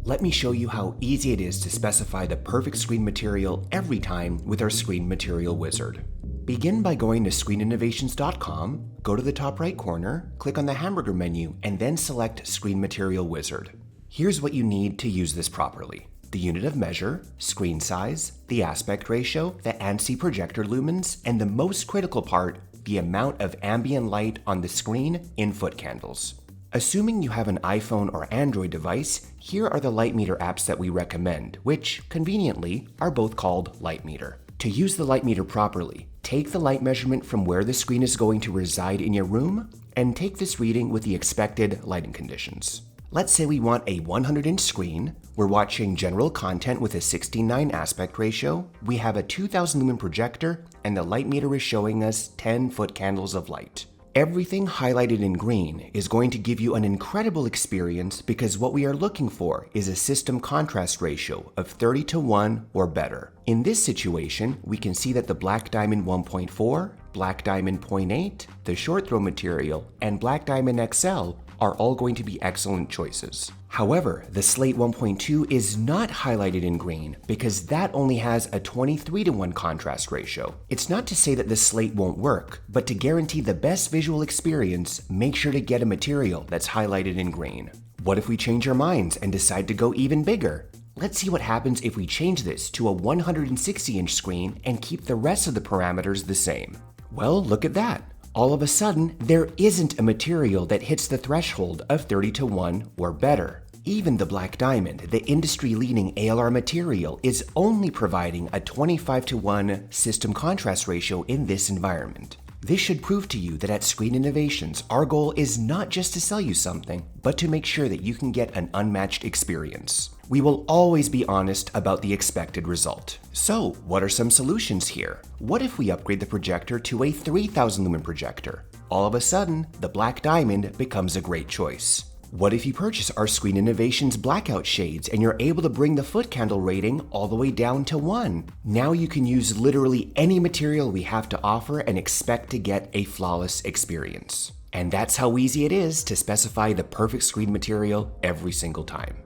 Let me show you how easy it is to specify the perfect screen material every time with our Screen Material Wizard. Begin by going to screeninnovations.com, go to the top right corner, click on the hamburger menu, and then select Screen Material Wizard. Here's what you need to use this properly: the unit of measure, screen size, the aspect ratio, the ANSI projector lumens, and the most critical part, the amount of ambient light on the screen in foot candles. Assuming you have an iPhone or Android device, here are the light meter apps that we recommend, which, conveniently, are both called light meter. To use the light meter properly, take the light measurement from where the screen is going to reside in your room, and take this reading with the expected lighting conditions. Let's say we want a 100-inch screen, we're watching general content with a 16:9 aspect ratio, we have a 2000 lumen projector, and the light meter is showing us 10 foot candles of light. Everything highlighted in green is going to give you an incredible experience because what we are looking for is a system contrast ratio of 30:1 or better. In this situation, we can see that the Black Diamond 1.4, Black Diamond 0.8, the short throw material, and Black Diamond XL are all going to be excellent choices. However, the Slate 1.2 is not highlighted in green because that only has a 23:1 contrast ratio. It's not to say that the Slate won't work, but to guarantee the best visual experience, make sure to get a material that's highlighted in green. What if we change our minds and decide to go even bigger? Let's see what happens if we change this to a 160-inch screen and keep the rest of the parameters the same. Well, look at that. All of a sudden, there isn't a material that hits the threshold of 30:1 or better. Even the Black Diamond, the industry-leading ALR material, is only providing a 25:1 system contrast ratio in this environment. This should prove to you that at Screen Innovations, our goal is not just to sell you something, but to make sure that you can get an unmatched experience. We will always be honest about the expected result. So, what are some solutions here? What if we upgrade the projector to a 3000 lumen projector? All of a sudden, the Black Diamond becomes a great choice. What if you purchase our Screen Innovations blackout shades and you're able to bring the foot candle rating all the way down to 1? Now you can use literally any material we have to offer and expect to get a flawless experience. And that's how easy it is to specify the perfect screen material every single time.